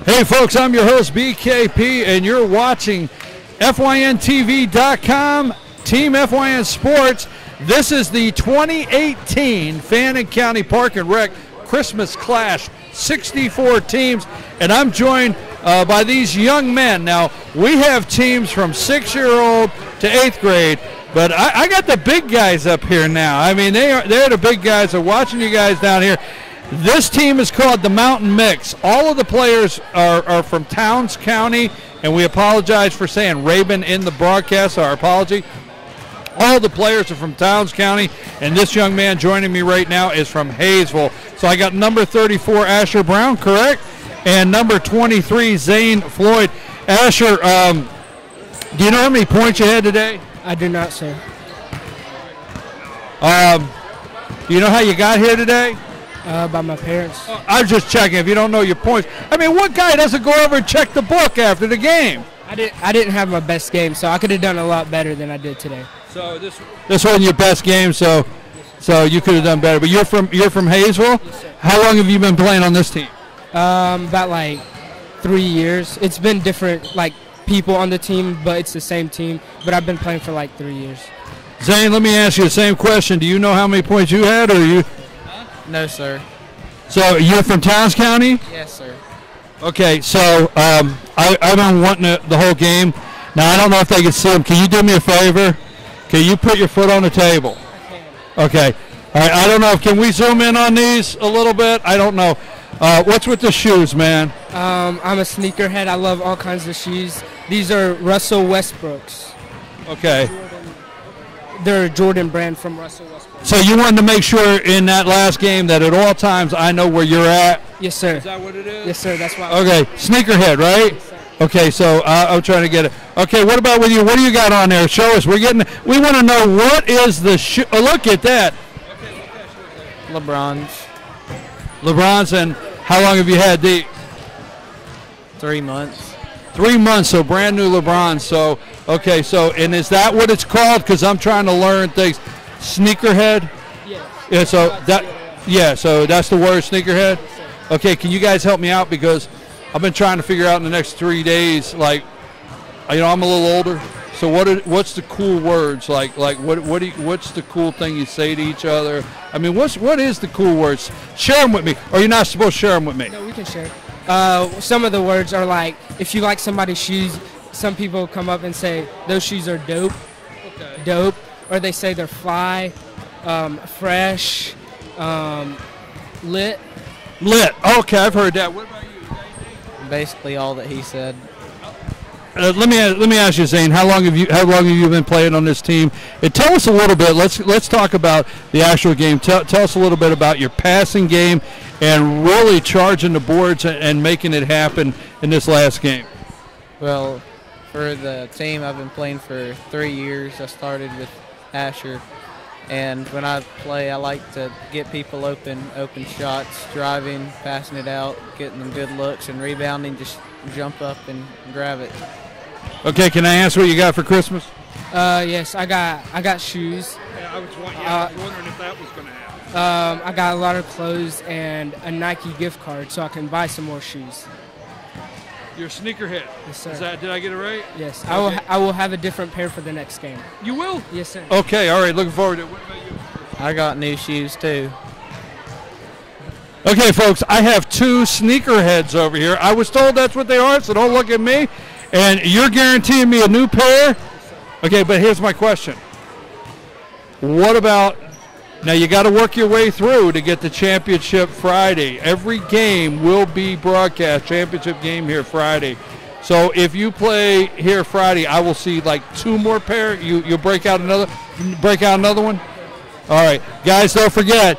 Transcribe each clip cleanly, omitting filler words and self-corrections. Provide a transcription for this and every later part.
Hey folks, I'm your host BKP and you're watching FYNTV.com, Team FYN Sports. This is the 2018 Fannin County Park and Rec Christmas Clash, 64 teams, and I'm joined by these young men. Now, we have teams from 6-year-old to 8th grade, but I got the big guys up here now. I mean, they're the big guys. They're watching you guys down here. This team is called the Mountain Mix. All of the players are from Towns County, and we apologize for saying Rabun in the broadcast, our apology. All the players are from Towns County, and this young man joining me right now is from Hayesville. So I got number 34, Asher Brown, correct? And number 23, Zane Floyd. Asher, do you know how many points you had today? I do not, sir. Do you know how you got here today? By my parents. I was just checking if you don't know your points. I mean, what guy doesn't go over and check the book after the game? I didn't have my best game, so I could have done a lot better than I did today. So this wasn't your best game, so you could have done better. But you're from Hayesville? Yes, sir. How long have you been playing on this team? About like 3 years. It's been different like people on the team, but it's the same team. But I've been playing for like 3 years. Zane, let me ask you the same question. Do you know how many points you had, or you? No, sir. So you're from Towns County? Yes, sir. Okay, so I've been wanting the whole game. Now, I don't know if they can see them. Can you do me a favor? Can you put your foot on the table? I can. Okay. All right, I don't know. Can we zoom in on these a little bit? I don't know. What's with the shoes, man? I'm a sneakerhead. I love all kinds of shoes. These are Russell Westbrook's. Okay. They're a Jordan brand from Russell Westbrook. So you wanted to make sure in that last game that at all times I know where you're at? Yes, sir. Is that what it is? Yes, sir. That's why. Okay, sneakerhead, right? Yes, sir. Okay, so I'm trying to get it. Okay, what about with you? What do you got on there? Show us. We want to know what is the shoe. Oh, look at that. LeBron's. LeBron's, and how long have you had these? 3 months. 3 months, so brand new LeBron. So, okay, so, and is that what it's called? Because I'm trying to learn things. Sneakerhead? Yes. Yeah, so so that's the word, sneakerhead? Okay, can you guys help me out? Because I've been trying to figure out in the next 3 days, like, you know, I'm a little older. So what's the cool words? Like what's the cool thing you say to each other? I mean, what is the cool words? Share them with me. Or you're not supposed to share them with me? No, we can share. Some of the words are like, if you like somebody's shoes, some people come up and say, those shoes are dope. Okay. Dope. Or they say they're fly, fresh, lit. Lit. Okay, I've heard that. What about you? Basically all that he said. Let me ask you, Zane. How long have you been playing on this team? And tell us a little bit. Let's talk about the actual game. Tell us a little bit about your passing game and really charging the boards and making it happen in this last game. Well, for the team, I've been playing for 3 years. I started with Asher, and when I play, I like to get people open shots, driving, passing it out, getting them good looks, and rebounding, just jump up and grab it. Okay, can I ask what you got for Christmas? Yes, I got shoes. Yeah, I was wondering if that was going to happen. I got a lot of clothes and a Nike gift card so I can buy some more shoes. You're a sneakerhead. Yes, sir. Did I get it right? Yes, Okay. I will have a different pair for the next game. You will? Yes, sir. Okay, all right, looking forward to it. What about you? I got new shoes too. Okay, folks, I have 2 sneakerheads over here. I was told that's what they are, so don't look at me. And you're guaranteeing me a new pair? Okay, but here's my question. What about, now you got to work your way through to get the championship Friday. Every game will be broadcast, championship game here Friday. So if you play here Friday, I will see like 2 more pair. You'll break out another one? All right, guys, don't forget,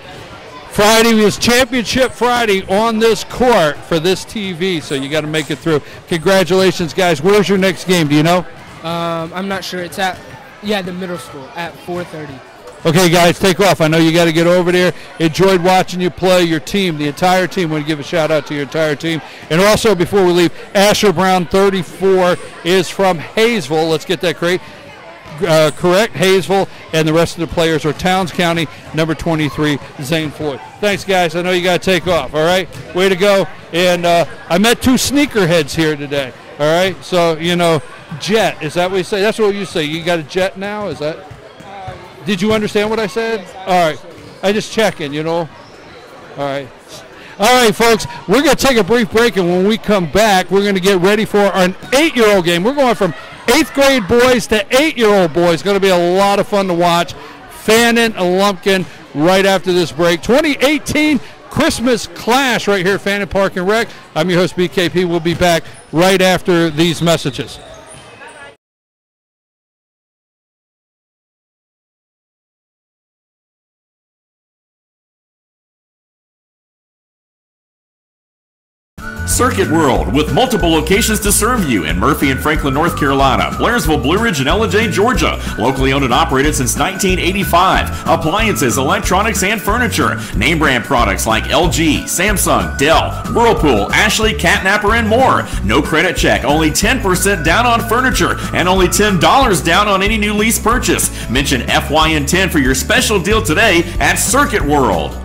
Friday is Championship Friday on this court for this TV, so you got to make it through. Congratulations, guys. Where's your next game? Do you know? I'm not sure. It's at the middle school at 4:30. Okay, guys, take off. I know you got to get over there. Enjoyed watching you play. Your team, the entire team. I want to give a shout out to your entire team. And also, before we leave, Asher Brown, 34, is from Hayesville. Let's get that correct. Hayesville, and the rest of the players are Towns County, number 23, Zane Floyd. Thanks, guys. I know you got to take off, all right? Way to go. And I met two sneakerheads here today. All right, so jet, is that what you say? That's what you say. You got a jet now? Is that? Did you understand what I said? All right, I just checking. All right. All right, folks, we're going to take a brief break, and when we come back, we're going to get ready for an 8-year-old game. We're going from 8th grade boys to 8-year-old boys. It's going to be a lot of fun to watch. Fannin and Lumpkin right after this break. 2018 Christmas Clash right here at Fannin Park and Rec. I'm your host, BKP. We'll be back right after these messages. Circuit World, with multiple locations to serve you in Murphy and Franklin, North Carolina, Blairsville, Blue Ridge, and Ellijay, Georgia. Locally owned and operated since 1985. Appliances, electronics, and furniture. Name brand products like LG, Samsung, Dell, Whirlpool, Ashley, Catnapper, and more. No credit check, only 10% down on furniture, and only $10 down on any new lease purchase. Mention FYN10 for your special deal today at Circuit World.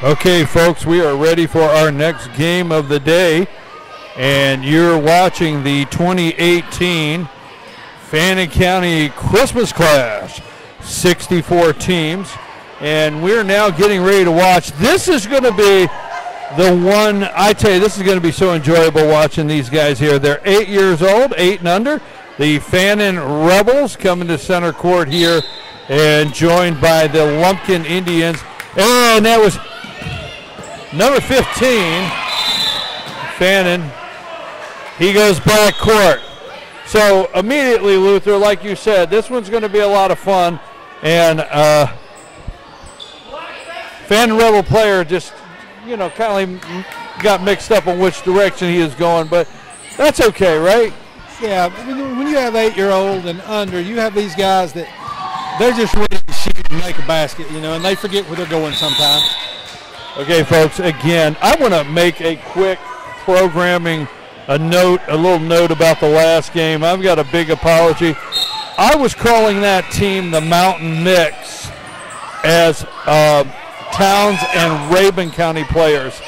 Okay, folks, we are ready for our next game of the day, and you're watching the 2018 Fannin County Christmas Clash, 64 teams, and we're now getting ready to watch. This is going to be the one, I tell you, this is going to be so enjoyable watching these guys here. They're 8 years old, 8 and under. The Fannin Rebels coming to center court here and joined by the Lumpkin Indians. And that was number 15, Fannin. He goes back court. So immediately, Luther, like you said, this one's going to be a lot of fun. And Fannin Rebel player just, you know, kind of got mixed up on which direction he is going, but that's okay, right? Yeah, when you have 8-year-old and under, you have these guys that they're just ready to shoot and make a basket, you know, and they forget where they're going sometimes. Okay, folks, again, I want to make a quick programming a little note about the last game. I've got a big apology. I was calling that team the Mountain Mix as Towns and Rabun County players,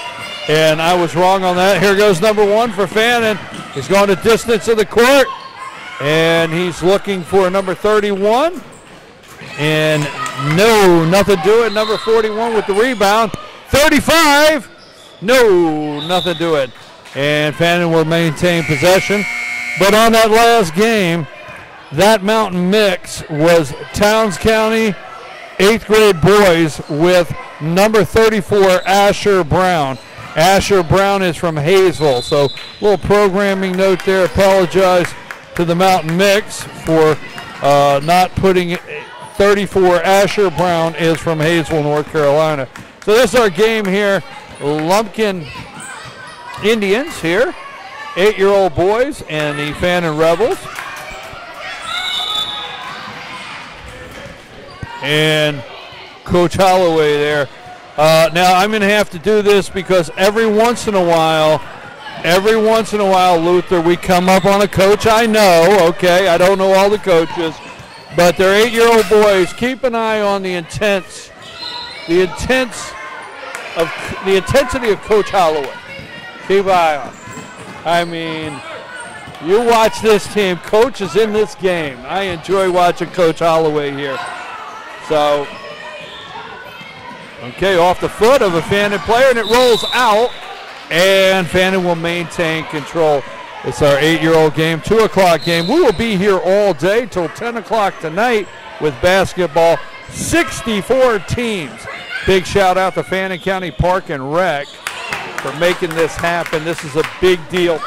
and I was wrong on that. Here goes number 1 for Fannin. He's going to distance of the court, and he's looking for number 31. And no, nothing to it. Number 41 with the rebound. 35. No, nothing to it. And Fannin will maintain possession. But on that last game, that Mountain Mix was Towns County 8th grade boys with number 34, Asher Brown. Asher Brown is from Hayesville. So a little programming note there. Apologize to the Mountain Mix for not putting 34. Asher Brown is from Hayesville, North Carolina. So this is our game here. Lumpkin Indians here, 8-year-old boys, and the Fannin Rebels. And Coach Holloway there. Now I'm going to have to do this because every once in a while, Luther, we come up on a coach I know, okay? I don't know all the coaches, but they're 8-year-old boys. Keep an eye on the intensity of Coach Holloway. Keep an eye on. I mean, you watch this team. Coach is in this game. I enjoy watching Coach Holloway here. So, okay, off the foot of a Fannin player, and it rolls out, and Fannin will maintain control. It's our 8-year-old game, 2 o'clock game. We will be here all day till 10 o'clock tonight with basketball. 64 teams. Big shout out to Fannin County Park and Rec for making this happen. This is a big deal.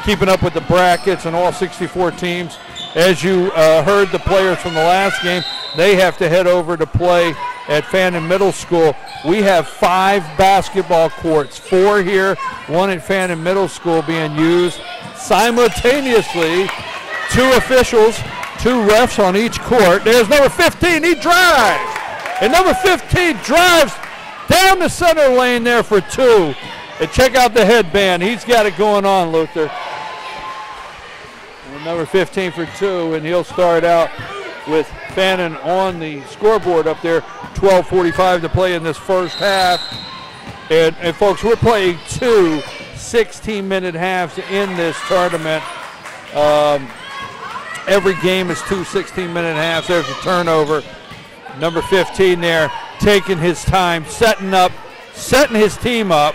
Keeping up with the brackets and all 64 teams. As you heard the players from the last game, they have to head over to play at Fannin Middle School. We have 5 basketball courts, 4 here, 1 at Fannin Middle School being used simultaneously. 2 officials, 2 refs on each court. There's number 15, he drives. And number 15 drives down the center lane there for 2. And check out the headband. He's got it going on, Luther. And number 15 for 2, and he'll start out with Fannin on the scoreboard up there. 12:45 to play in this first half. And folks, we're playing 2 16-minute halves in this tournament. Every game is 2 16-minute halves. There's a turnover. Number 15 there, taking his time, setting his team up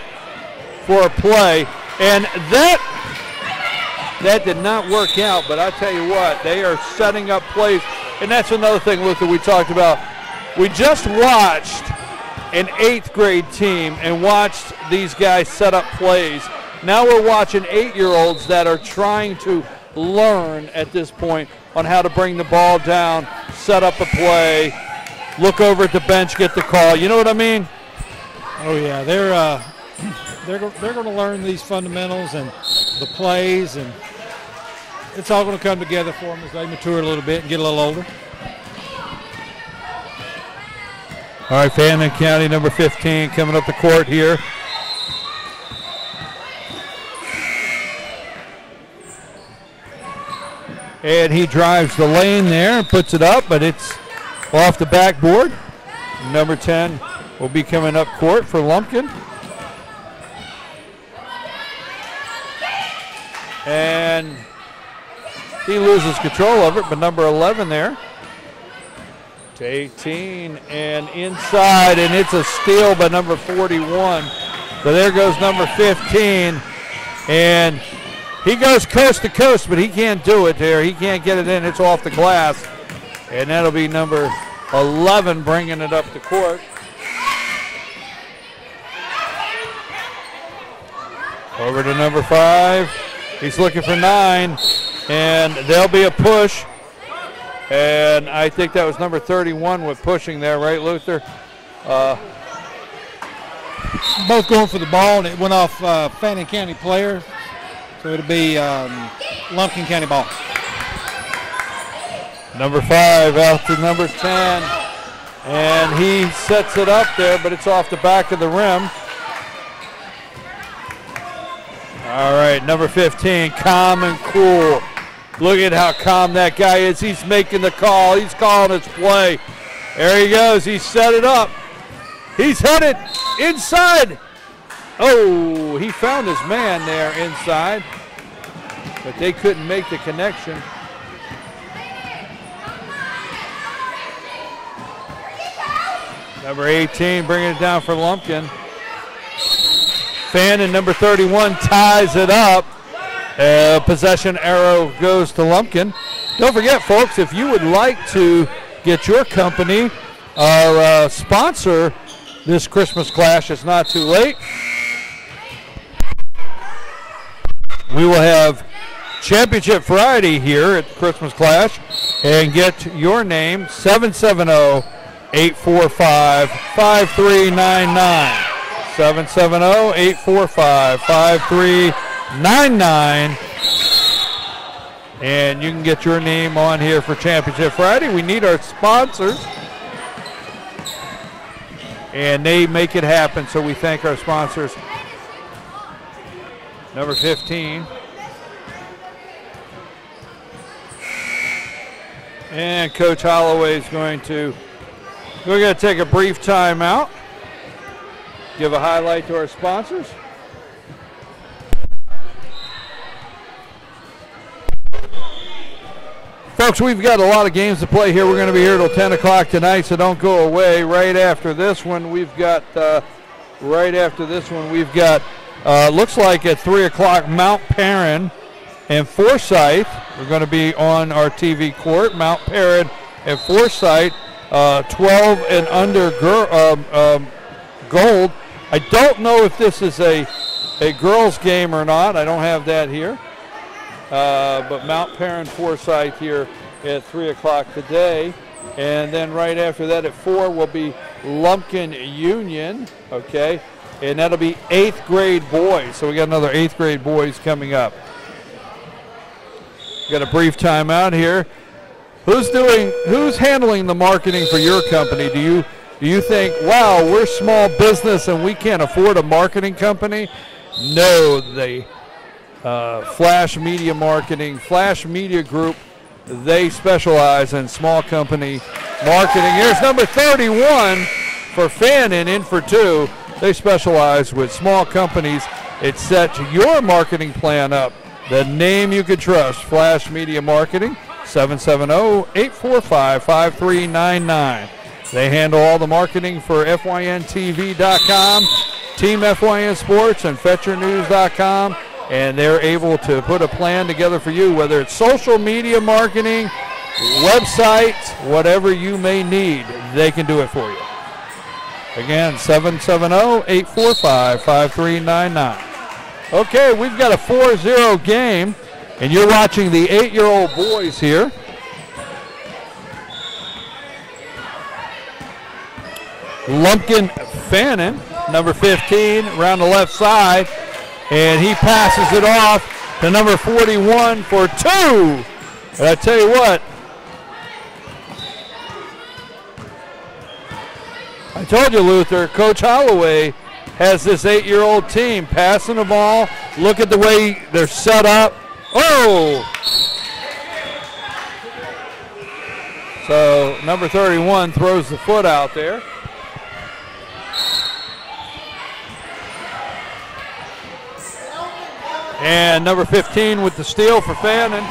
for a play. And that did not work out, but I tell you what, they are setting up plays. And that's another thing, Luther, we talked about. We just watched an 8th grade team and watched these guys set up plays. Now we're watching 8-year-olds that are trying to learn at this point on how to bring the ball down, set up a play, look over at the bench, get the call. You know what I mean? Oh yeah, they're going to learn these fundamentals and the plays, and it's all going to come together for them as they mature a little bit and get a little older. All right, Fannin County, number 15, coming up the court here. And he drives the lane there and puts it up, but it's off the backboard. Number 10 will be coming up court for Lumpkin. And he loses control of it, but number 11 there to 18 and inside, and it's a steal by number 41. So there goes number 15, and he goes coast to coast, but he can't do it there. He can't get it in. It's off the glass, and that'll be number 11 bringing it up the court. Over to number 5. He's looking for 9, and there'll be a push. And I think that was number 31 with pushing there, right, Luther? Both going for the ball, and it went off Fannin County player. So it'll be Lumpkin County ball. Number 5 out to number 10. And he sets it up there, but it's off the back of the rim. All right, number 15, calm and cool. Look at how calm that guy is. He's making the call. He's calling his play. There he goes. He set it up. He's headed inside. Oh, he found his man there inside, but they couldn't make the connection. Number 18 bringing it down for Lumpkin. Fannin, number 31, ties it up. Possession arrow goes to Lumpkin. Don't forget, folks, if you would like to get your company or sponsor this Christmas Clash, it's not too late. We will have Championship Friday here at the Christmas Clash, and get your name, 770-845-5399. 770-845-5399. And you can get your name on here for Championship Friday. We need our sponsors, and they make it happen, so we thank our sponsors. Number 15. And Coach Holloway is we're going to take a brief timeout. Give a highlight to our sponsors. Folks, we've got a lot of games to play here. We're going to be here till 10 o'clock tonight, so don't go away. Right after this one, we've got, looks like at 3 o'clock, Mount Perrin and Forsyth. We're going to be on our TV court. Mount Perrin and Forsyth, 12 and under gold. I don't know if this is a girls' game or not. I don't have that here. But Mount Perrin Forsyth here at 3 o'clock today. And then right after that at 4 will be Lumpkin Union, okay? And that'll be 8th grade boys. So we got another 8th grade boys coming up. Got a brief timeout here. Who's handling the marketing for your company? Do you think, wow, we're small business and we can't afford a marketing company? No, the Flash Media Marketing, Flash Media Group, they specialize in small company marketing. Here's number 31 for Fannin, in for 2. They specialize with small companies. It sets your marketing plan up. The name you can trust, Flash Media Marketing, 770-845-5399. They handle all the marketing for FYNTV.com, Team FYN Sports, and FetcherNews.com, and they're able to put a plan together for you, whether it's social media marketing, websites, whatever you may need, they can do it for you. Again, 770-845-5399. Okay, we've got a 4-0 game, and you're watching the 8-year-old boys here. Lumpkin Fannin, number 15, around the left side, and he passes it off to number 41 for 2. And I tell you what, I told you, Luther, Coach Holloway has this 8-year-old team passing the ball. Look at the way they're set up. Oh! So number 31 throws the foot out there. And number 15 with the steal for Fannin.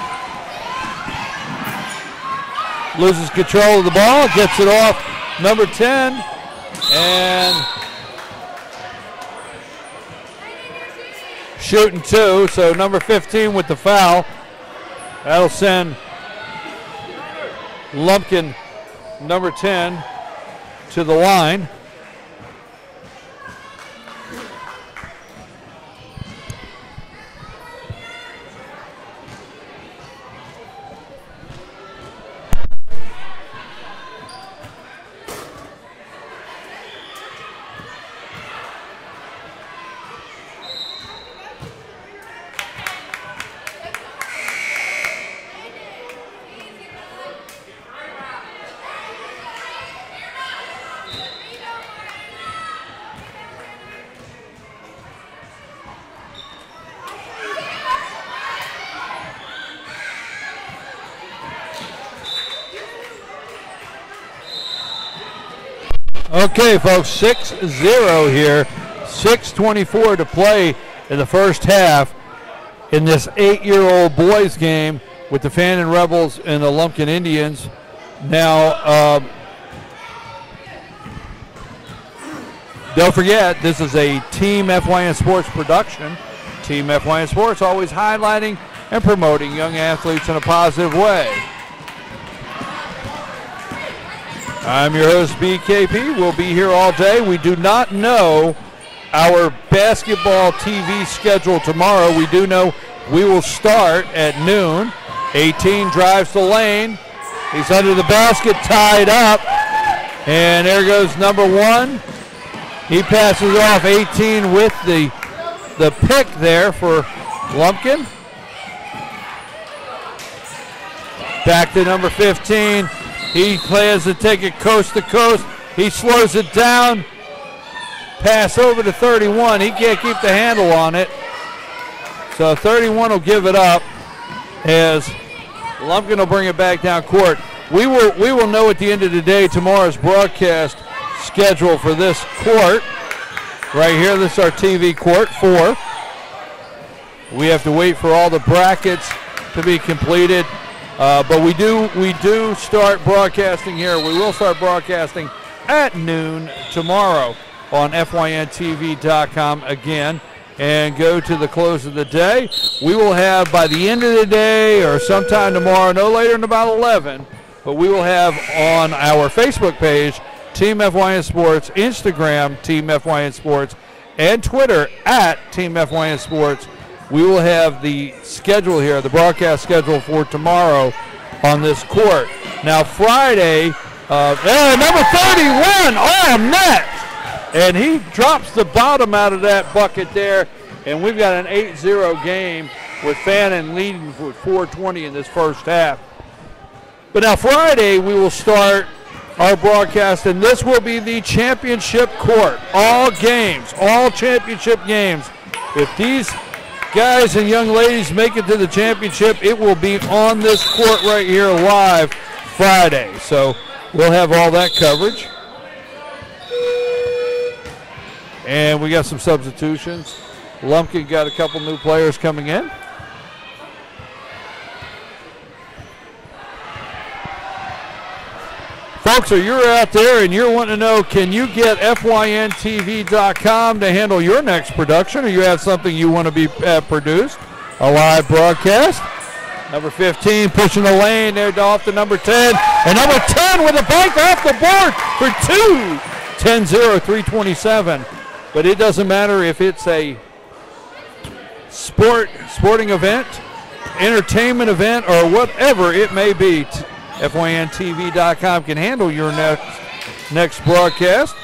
Loses control of the ball, gets it off number 10, and shooting 2, so number 15 with the foul. That'll send Lumpkin, number 10, to the line. Okay, folks, 6-0 here. 6:24 to play in the first half in this 8-year-old boys game with the Fannin Rebels and the Lumpkin Indians. Now, don't forget, this is a Team FYN Sports production. Team FYN Sports always highlighting and promoting young athletes in a positive way. I'm your host, BKP. We'll be here all day. We do not know our basketball TV schedule tomorrow. We do know we will start at noon. 18 drives the lane. He's under the basket, tied up. And there goes number 1. He passes off 18 with the pick there for Lumpkin. Back to number 15. He plans to take it coast to coast. He slows it down. Pass over to 31. He can't keep the handle on it. So 31 will give it up as Lumpkin will bring it back down court. We will know at the end of the day tomorrow's broadcast schedule for this court. Right here, this is our TV court 4. We have to wait for all the brackets to be completed. But we do start broadcasting here. We will start broadcasting at noon tomorrow on FYNTV.com again. And go to the close of the day. We will have by the end of the day or sometime tomorrow, no later than about 11, but we will have on our Facebook page, Team FYN Sports, Instagram, Team FYN Sports, and Twitter at Team FYN Sports. We will have the schedule here, the broadcast schedule for tomorrow on this court. Now Friday, number 31 on net, and he drops the bottom out of that bucket there, and we've got an 8-0 game with Fannin leading with 4:20 in this first half. But now Friday we will start our broadcast, and this will be the championship court. All games, all championship games. If these guys and young ladies make it to the championship, it will be on this court right here live Friday. So we'll have all that coverage. And we got some substitutions. Lumpkin got a couple new players coming in. Folks, so you're out there and you're wanting to know, can you get FYNTV.com to handle your next production, or you have something you want to be produced? A live broadcast. Number 15 pushing the lane there off to number 10. And number 10 with a bank off the board for 2. 10-0, 3:27. But it doesn't matter if it's a sporting event, entertainment event, or whatever it may be. FYNTV.com can handle your next broadcast.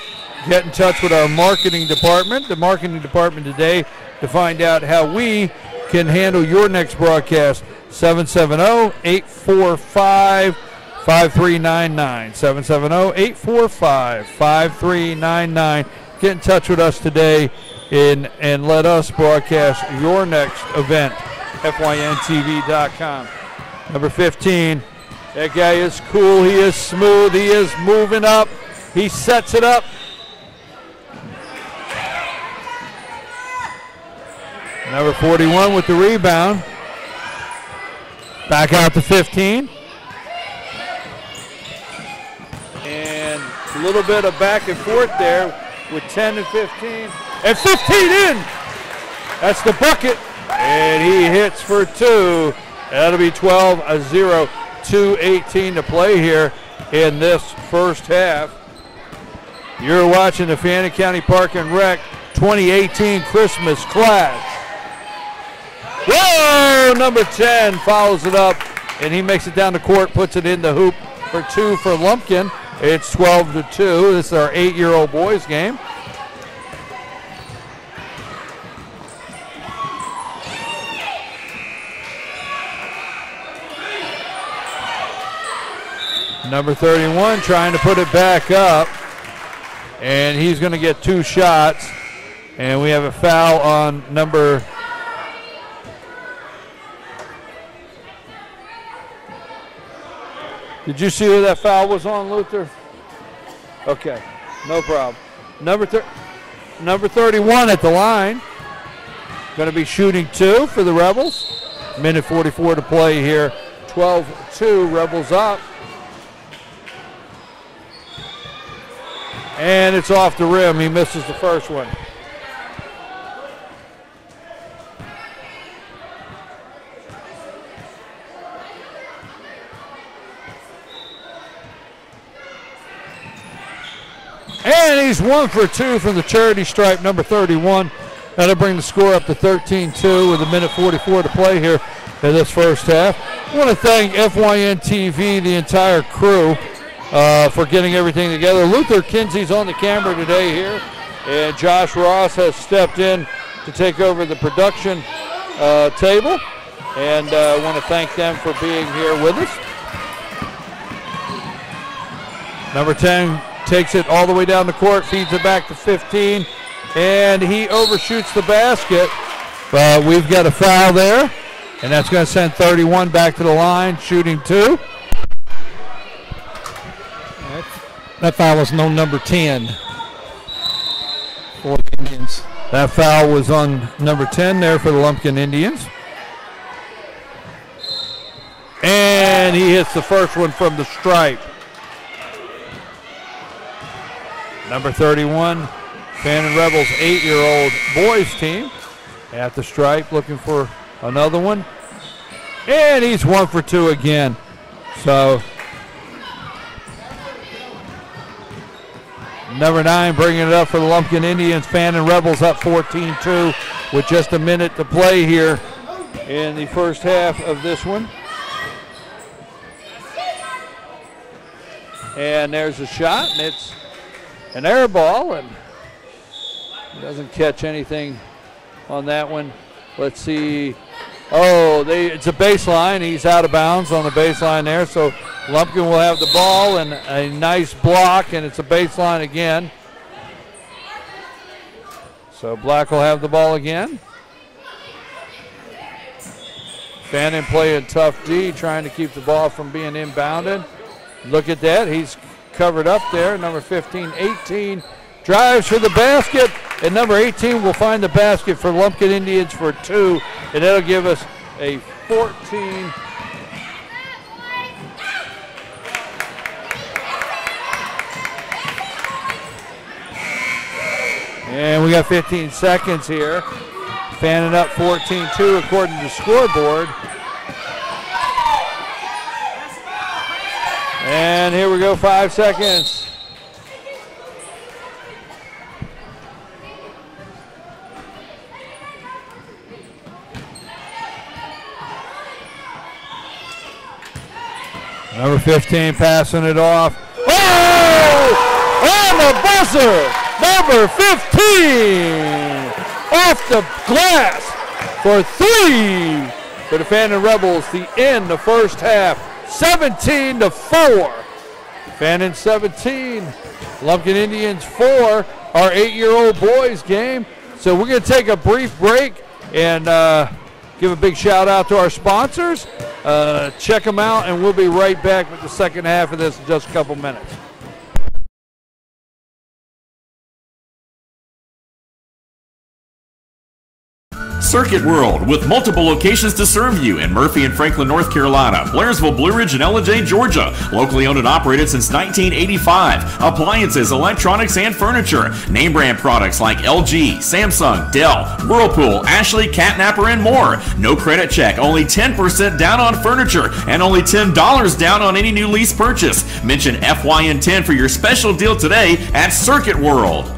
Get in touch with our marketing department, the marketing department today, to find out how we can handle your next broadcast. 770-845-5399. 770-845-5399. Get in touch with us today and let us broadcast your next event. FYNTV.com. Number 15. That guy is cool. He is smooth. He is moving up. He sets it up. Number 41 with the rebound. Back out to 15. And a little bit of back and forth there with 10 and 15. And 15 in! That's the bucket. And he hits for 2. That'll be 12-0. 2:18 to play here in this first half. You're watching the Fannin County Park and Rec 2018 Christmas Clash. Whoa! Number 10 follows it up, and he makes it down the court, puts it in the hoop for 2 for Lumpkin. It's 12-2. This is our 8-year-old boys game. Number 31 trying to put it back up, and he's going to get 2 shots, and we have a foul on number Did you see who that foul was on, Luther? Okay, no problem. Number 31 at the line. Going to be shooting 2 for the Rebels. Minute 44 to play here. 12-2, Rebels up. And it's off the rim. He misses the first one. And he's 1 for 2 from the charity stripe, number 31. That'll bring the score up to 13-2 with a minute 44 to play here in this first half. I want to thank FYNTV, the entire crew, for getting everything together. Luther Kinsey's on the camera today here, and Josh Ross has stepped in to take over the production table. And I want to thank them for being here with us. Number 10 takes it all the way down the court, feeds it back to 15, and he overshoots the basket. But we've got a foul there, and that's going to send 31 back to the line, shooting 2. That foul was no number 10 for the Indians. That foul was on number 10 there for the Lumpkin Indians. And he hits the first one from the stripe. Number 31, Fannin Rebels 8-year-old boys team at the stripe, looking for another one. And he's 1 for 2 again. So number 9 bringing it up for the Lumpkin Indians. Fannin Rebels up 14-2 with just a minute to play here in the first half of this one. And there's a shot, and it's an air ball, and he doesn't catch anything on that one. Let's see. Oh, it's a baseline. He's out of bounds on the baseline there, so Lumpkin will have the ball and a nice block, and it's a baseline again. So Black will have the ball again. Fannin playing tough D, trying to keep the ball from being inbounded. Look at that. He's covered up there. Number 15, 18 drives for the basket, and number 18 will find the basket for Lumpkin Indians for 2, and that'll give us a 14. And we got 15 seconds here. Fannin up 14-2 according to the scoreboard. And here we go, 5 seconds. Number 15 passing it off. Oh! On the buzzer! Number 15! Off the glass for 3 for the Fannin Rebels. The end of first half. 17-4. Fannin 17, Lumpkin Indians 4, our 8-year-old boys game. So we're going to take a brief break and give a big shout out to our sponsors. Check them out, and we'll be right back with the second half of this in just a couple minutes. Circuit World, with multiple locations to serve you in Murphy and Franklin, North Carolina, Blairsville, Blue Ridge, and Ellijay, Georgia. Locally owned and operated since 1985. Appliances, electronics, and furniture. Name brand products like LG, Samsung, Dell, Whirlpool, Ashley, Catnapper, and more. No credit check, only 10% down on furniture, and only $10 down on any new lease purchase. Mention FYN10 for your special deal today at Circuit World.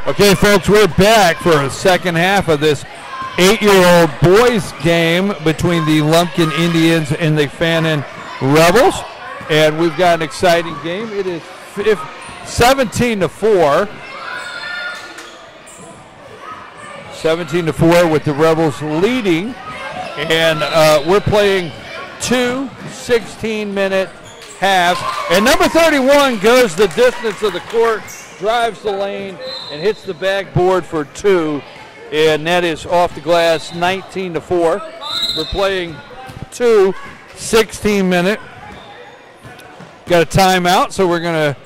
Okay, folks, we're back for a second half of this 8-year-old boys game between the Lumpkin Indians and the Fannin Rebels. And we've got an exciting game. It is 17-4. 17-4 with the Rebels leading. And we're playing 2 16-minute halves. And number 31 goes the distance of the court, drives the lane, and hits the backboard for 2. And that is off the glass, 19-4. We're playing 2 16-minute. Got a timeout, so we're going to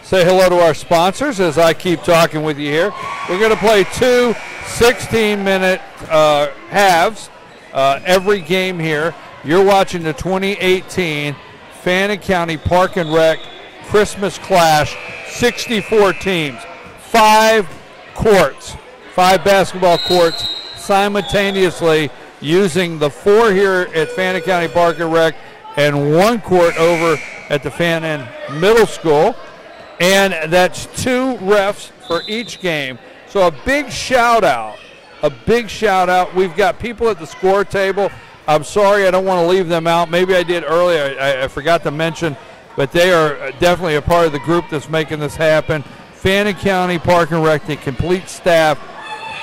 say hello to our sponsors as I keep talking with you here. We're going to play 2 16-minute halves every game here. You're watching the 2018 Fannin County Park and Rec Christmas Clash, 64 teams, 5 courts, 5 basketball courts simultaneously, using the 4 here at Fannin County Park and Rec and 1 court over at the Fannin Middle School. And that's 2 refs for each game. So a big shout out. We've got people at the score table. I'm sorry, I don't want to leave them out. Maybe I did earlier. I forgot to mention, but they are definitely a part of the group that's making this happen. Fannin County Park and Rec, the complete staff.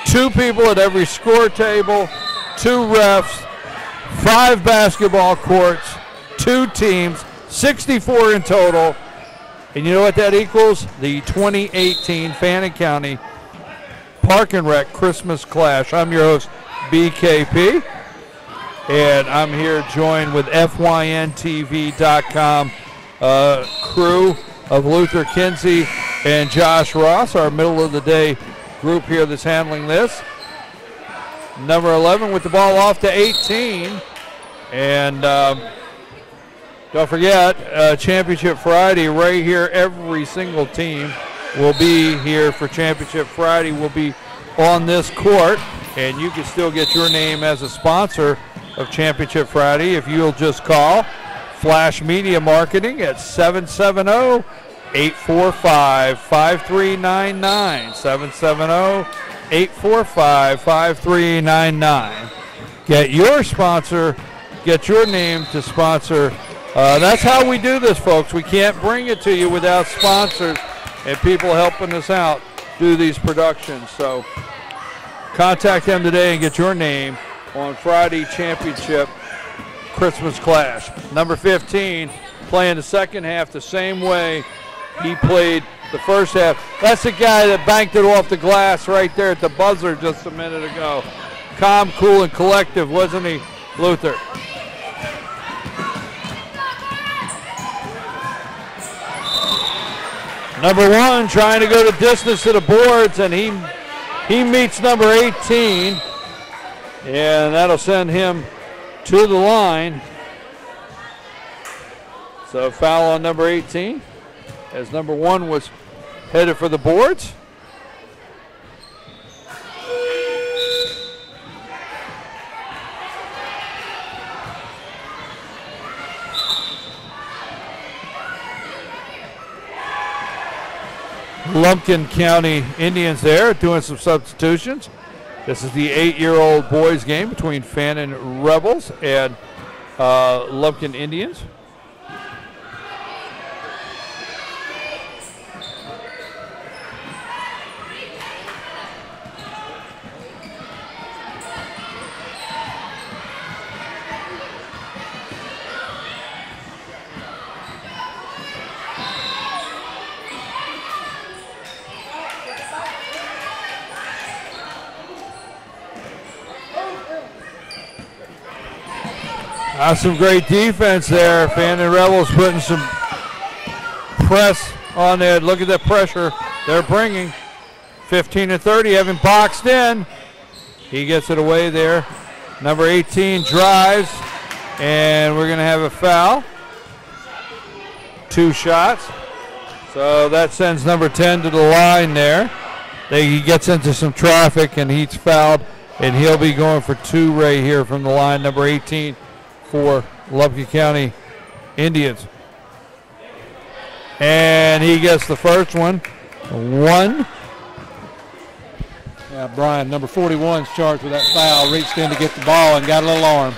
2 people at every score table, 2 refs, 5 basketball courts, 2 teams, 64 in total. And you know what that equals? The 2018 Fannin County Park and Rec Christmas Clash. I'm your host, BKP, and I'm here joined with FYNTV.com crew of Luther Kinsey and Josh Ross, our middle of the day group here that's handling this. Number 11 with the ball off to 18. And don't forget, Championship Friday right here. Every single team will be here for Championship Friday. Will be on this court, and you can still get your name as a sponsor of Championship Friday if you'll just call Flash Media Marketing at 770-845-5399. 770-845-5399. Get your sponsor, get your name to sponsor. That's how we do this, folks. We can't bring it to you without sponsors and people helping us out do these productions. So contact them today and get your name on Friday Championship Christmas Clash. Number 15 playing the second half the same way he played the first half. That's the guy that banked it off the glass right there at the buzzer just a minute ago. Calm, cool, and collective, wasn't he, Luther? Number 1 trying to go the distance to the boards, and he meets number 18, and that'll send him to the line. So foul on number 18 as number 1 was headed for the boards. Lumpkin County Indians there doing some substitutions. This is the 8-year-old boys game between Fannin Rebels and Lumpkin Indians. Some great defense there. Fannin Rebels putting some press on there. Look at the pressure they're bringing. 15-30, having boxed in. He gets it away there. Number 18 drives, and we're going to have a foul. 2 shots. So that sends number 10 to the line there. He gets into some traffic, and he's fouled, and he'll be going for 2 right here from the line. Number 18 for Lumpkin County Indians. And he gets the first one. 1. Yeah, Brian, number 41 is charged with that foul. Reached in to get the ball and got a little arm.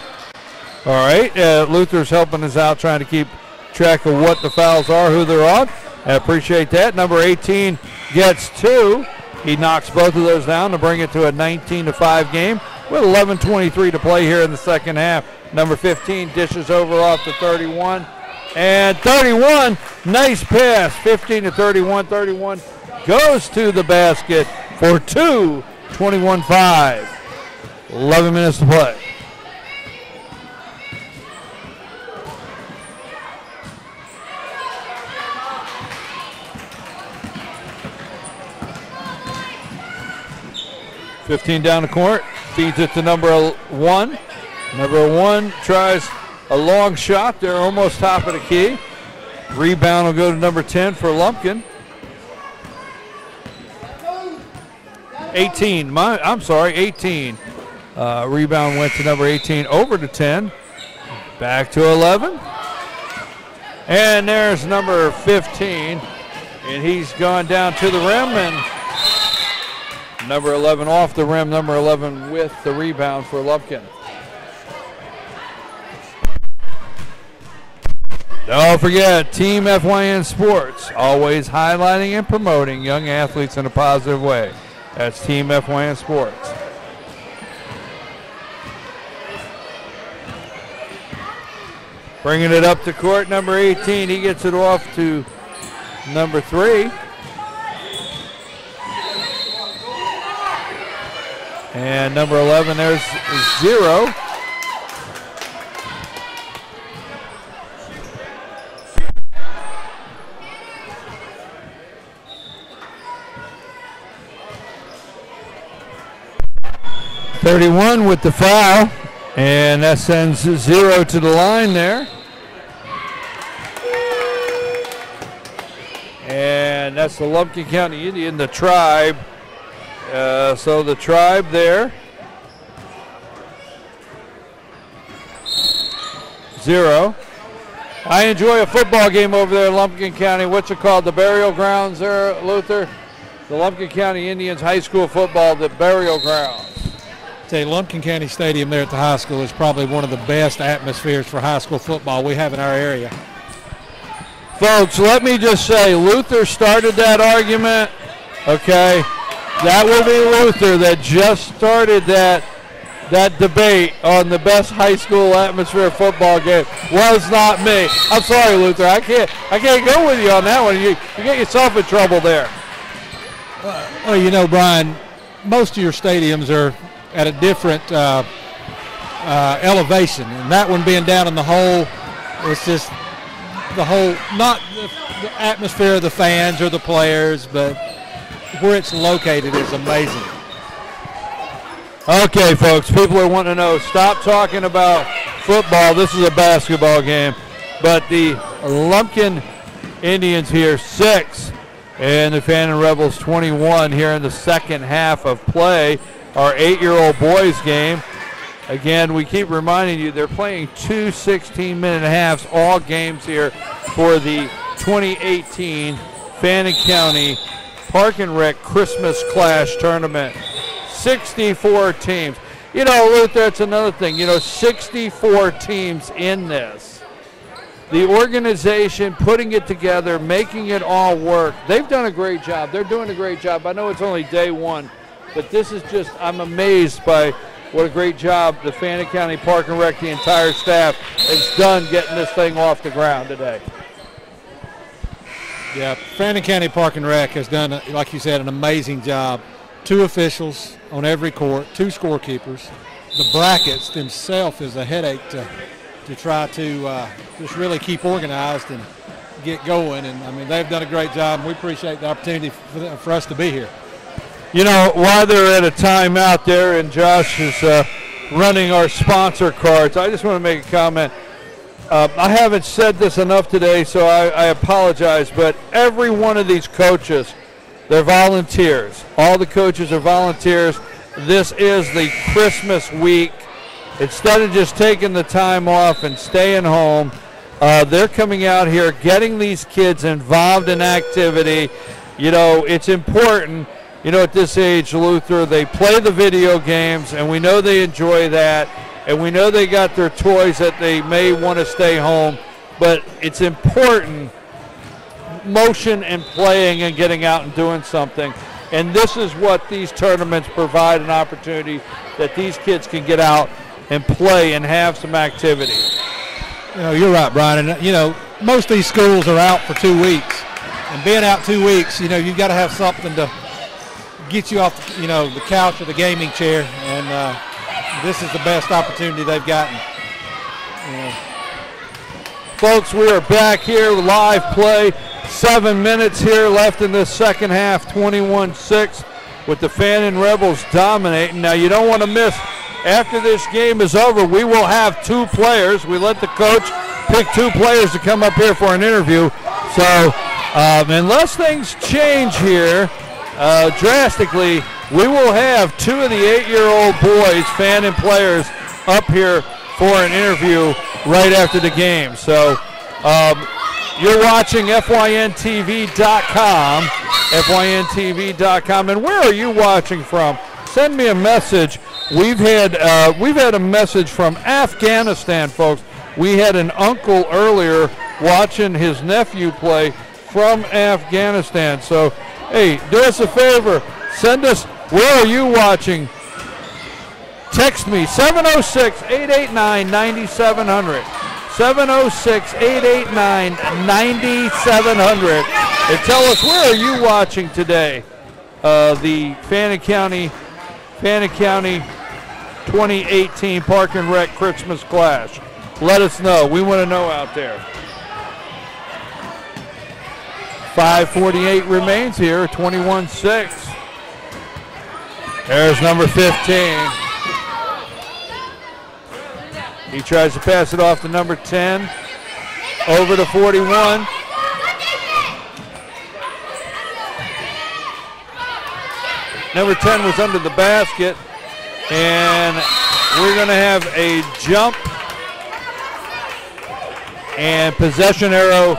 All right, Luther's helping us out, trying to keep track of what the fouls are, who they're on. I appreciate that. Number 18 gets 2. He knocks both of those down to bring it to a 19-5 game with 11:23 to play here in the second half. Number 15 dishes over off to 31. And 31, nice pass. 15-31. 31 goes to the basket for 2. 21-5. 11 minutes to play. $15 down the court, feeds it to number 1. Number 1 tries a long shot. They're almost top of the key. Rebound will go to number 10 for Lumpkin. 18. 18. Rebound went to number 18, over to 10. Back to 11. And there's number 15. And he's gone down to the rim, and number 11 off the rim, number 11 with the rebound for Lumpkin. Don't forget, Team FYN Sports, always highlighting and promoting young athletes in a positive way. That's Team FYN Sports. Bringing it up to court, number 18. He gets it off to number 3. And number 11, there's 0. .31 with the foul, and that sends 0 to the line there. And that's the Lumpkin County Indian, the Tribe. So the Tribe there. 0. I enjoy a football game over there in Lumpkin County. What's it called? The burial grounds there, Luther? The Lumpkin County Indians High School football, the burial grounds. Say, Lumpkin County Stadium there at the high school is probably one of the best atmospheres for high school football we have in our area. Folks, let me just say, Luther started that argument, okay? That will be Luther that just started that debate on the best high school atmosphere football game. Was not me. I'm sorry, Luther. I can't go with you on that one. You get yourself in trouble there. Well, you know, Brian, most of your stadiums are at a different elevation, and that one being down in the hole, it's just the whole, not the atmosphere of the fans or the players, but where it's located is amazing. Okay, folks, people are wanting to know, stop talking about football. This is a basketball game. But the Lumpkin Indians here, 6, and the Fannin Rebels 21 here in the second half of play. Our 8-year-old boys game. Again, we keep reminding you they're playing 2 16-minute halves, all games here for the 2018 Fannin County Park and Rec Christmas Clash Tournament. 64 teams. You know, Luther, that's another thing. You know, 64 teams in this. The organization putting it together, making it all work. They've done a great job. They're doing a great job. I know it's only day 1. But this is just, I'm amazed by what a great job the Fannin County Park and Rec, the entire staff, has done getting this thing off the ground today. Yeah, Fannin County Park and Rec has done, like you said, an amazing job. 2 officials on every court, 2 scorekeepers. The brackets themselves is a headache to try to just really keep organized and get going. And, I mean, they've done a great job, and we appreciate the opportunity for us to be here. You know, while they're at a timeout there and Josh is running our sponsor cards, I just want to make a comment. I haven't said this enough today, so I apologize, but every one of these coaches, they're volunteers. All the coaches are volunteers. This is the Christmas week. Instead of just taking the time off and staying home, they're coming out here, getting these kids involved in activity. You know, it's important. You know, at this age, Luther, they play the video games, and we know they enjoy that, and we know they got their toys that they may want to stay home, but it's important, motion and playing and getting out and doing something. And this is what these tournaments provide, an opportunity that these kids can get out and play and have some activity. You know, you're right, Brian. And, you know, most of these schools are out for 2 weeks. And being out 2 weeks, you know, you've got to have something to get you off, you know, the couch or the gaming chair, and this is the best opportunity they've gotten. You know. Folks, we are back here, live play. 7 minutes here left in this second half, 21-6, with the Fannin Rebels dominating. Now, you don't want to miss, after this game is over, we will have 2 players. We let the coach pick 2 players to come up here for an interview. So, unless things change here drastically, we will have 2 of the 8-year-old boys, Fannin players, up here for an interview right after the game. So you're watching FYNTV.com, FYNTV.com. And where are you watching from? Send me a message. We've had a message from Afghanistan, folks. We had an uncle earlier watching his nephew play from Afghanistan. So, hey, do us a favor. Send us, where are you watching? Text me, 706-889-9700. 706-889-9700. And tell us, where are you watching today? The Fannin County 2018 Park and Rec Christmas Clash. Let us know. We want to know out there. 5:48 remains here, 21-6. There's number 15. He tries to pass it off to number 10. Over to 41. Number 10 was under the basket. And we're going to have a jump and possession arrow.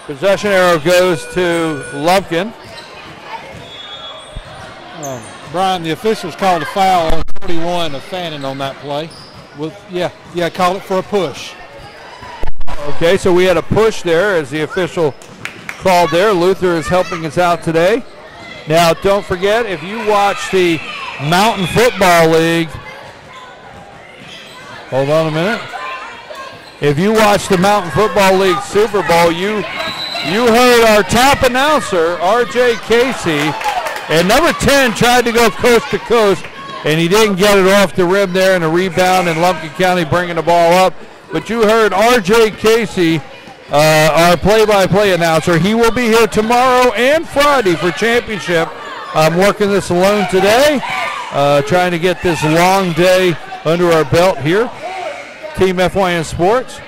Possession arrow goes to Lumpkin. Brian, the officials called a foul on 41 of Fannin on that play. Called it for a push. Okay, so we had a push there as the official called there. Luther is helping us out today. Now, don't forget, if you watch the Mountain Football League, hold on a minute. If you watch the Mountain Football League Super Bowl, you heard our top announcer, R.J. Casey, and number 10 tried to go coast to coast, and he didn't get it off the rim there, and a rebound, and Lumpkin County bringing the ball up. But you heard R.J. Casey, our play-by-play announcer. He will be here tomorrow and Friday for championship. I'm working this alone today, trying to get this long day under our belt here. Team FYN Sports.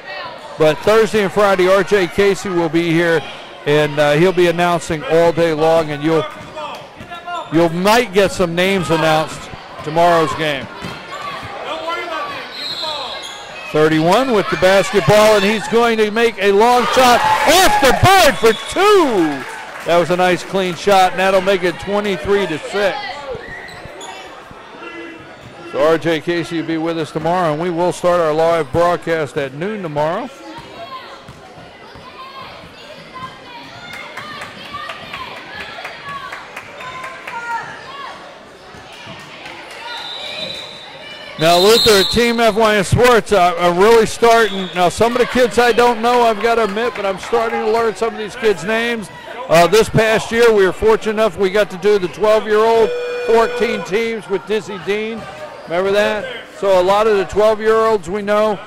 But Thursday and Friday, R.J. Casey will be here, and he'll be announcing all day long, and you might get some names announced tomorrow's game. 31 with the basketball, and he's going to make a long shot off the board for two. That was a nice clean shot, and that'll make it 23-6. So R.J. Casey will be with us tomorrow, and we will start our live broadcast at noon tomorrow. Now, Luther, Team FYN Sports, I'm really starting. Now, some of the kids I don't know, I've got to admit, but I'm starting to learn some of these kids' names. This past year, we were fortunate enough we got to do the 12-year-old 14 teams with Dizzy Dean. Remember that? So a lot of the 12-year-olds we know.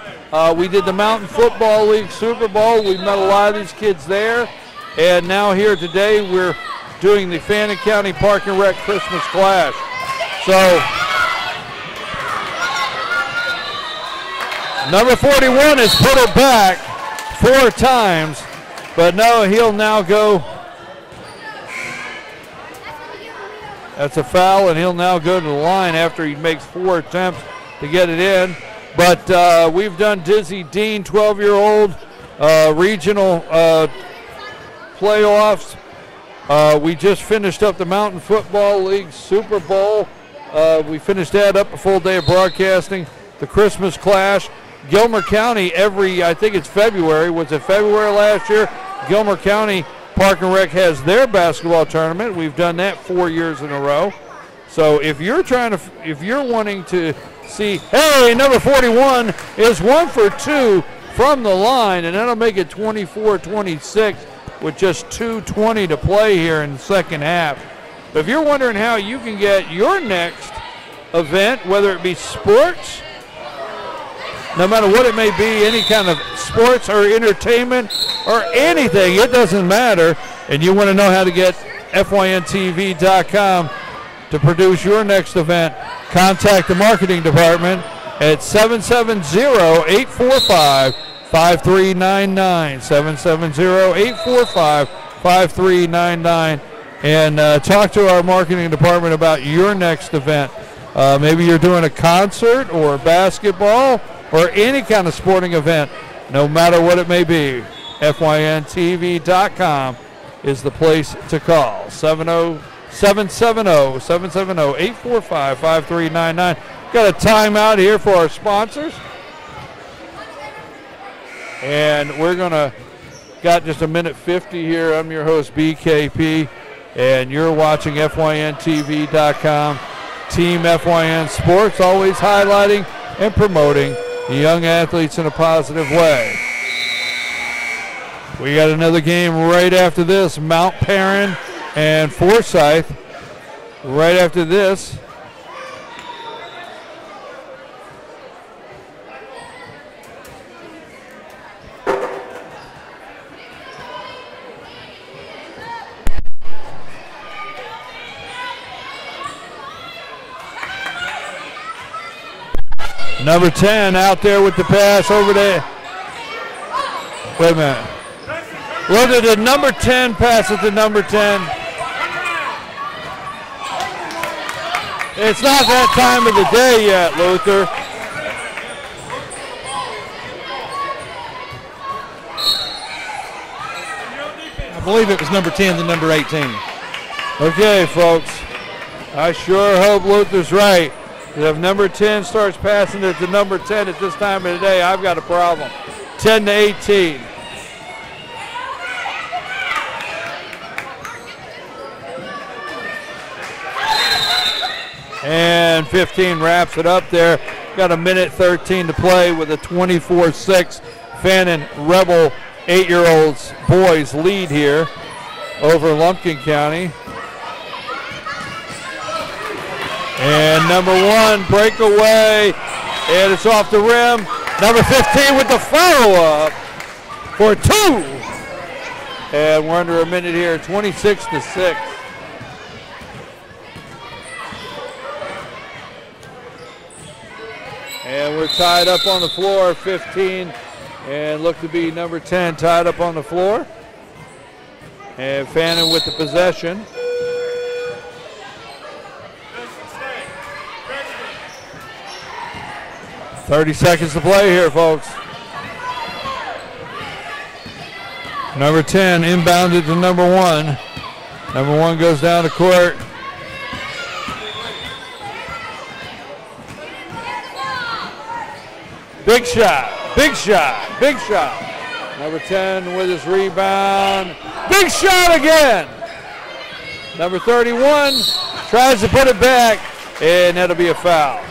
We did the Mountain Football League Super Bowl. We met a lot of these kids there. And now here today, we're doing the Fannin County Park and Rec Christmas Clash. So number 41 has put it back 4 times, but no, he'll now go. That's a foul, and he'll now go to the line after he makes 4 attempts to get it in. But we've done Dizzy Dean, 12-year-old regional playoffs. We just finished up the Mountain Football League Super Bowl. We finished that up, a full day of broadcasting. The Christmas Clash. Gilmer County I think it's February. Was it February last year? Gilmer County Park and Rec has their basketball tournament. We've done that 4 years in a row. So if you're wanting to see, hey, number 41 is 1 for 2 from the line, and that'll make it 24-26 with just 2:20 to play here in the second half. But if you're wondering how you can get your next event, whether it be sports, no matter what it may be, any kind of sports or entertainment or anything, it doesn't matter, and you want to know how to get FYNTV.com to produce your next event, contact the marketing department at 770-845-5399, 770-845-5399, and talk to our marketing department about your next event. Maybe you're doing a concert or basketball or any kind of sporting event, no matter what it may be. FYNTV.com is the place to call. 770-845-5399. Got a timeout here for our sponsors. And we're got just a minute 50 here. I'm your host, BKP, and you're watching FYNTV.com. Team FYN Sports, always highlighting and promoting the young athletes in a positive way. We got another game right after this, Mount Perrin and Forsyth. Right after this. Number 10 out there with the pass over there. Wait a minute. Well, did the number 10 pass it to number 10? It's not that time of the day yet, Luther. I believe it was number 10 to number 18. Okay, folks. I sure hope Luther's right. If number 10 starts passing it to number 10 at this time of the day, I've got a problem. 10 to 18. And 15 wraps it up there. Got a minute 13 to play with a 24-6 Fannin Rebel 8-year-olds boys lead here over Lumpkin County. And number 1 breakaway, and it's off the rim. Number 15 with the follow-up for 2. And we're under a minute here, 26-6. And we're tied up on the floor, 15, and look to be number 10 tied up on the floor. And Fannin with the possession. 30 seconds to play here, folks. Number 10 inbounded to number 1. Number 1 goes down the court. Big shot, big shot, big shot. Number 10 with his rebound. Big shot again. Number 31 tries to put it back, and that'll be a foul.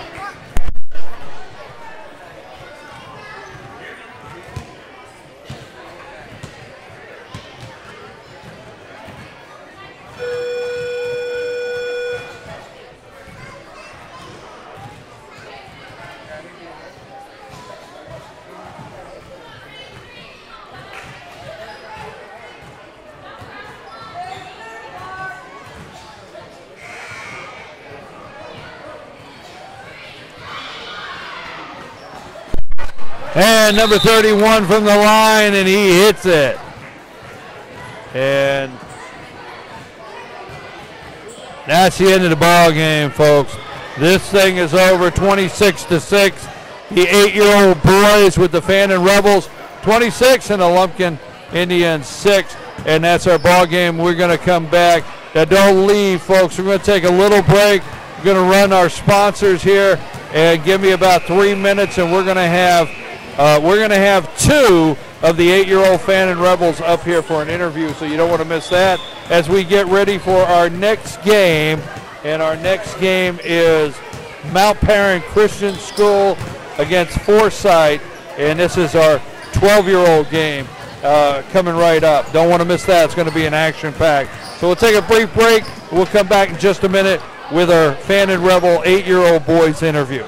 And number 31 from the line, and he hits it. And that's the end of the ball game, folks. This thing is over, 26-6. The 8-year-old boys with the Fannin Rebels, 26, and the Lumpkin Indians 6. And that's our ball game. We're going to come back. Now don't leave, folks. We're going to take a little break. We're going to run our sponsors here, and give me about 3 minutes, and we're going to have 2 of the 8-year-old Fannin Rebels up here for an interview, so you don't want to miss that as we get ready for our next game. And our next game is Mount Perrin Christian School against Forsyth, and this is our 12-year-old game coming right up. Don't want to miss that. It's going to be an action-packed. So we'll take a brief break. We'll come back in just a minute with our Fannin Rebel 8-year-old boys interview.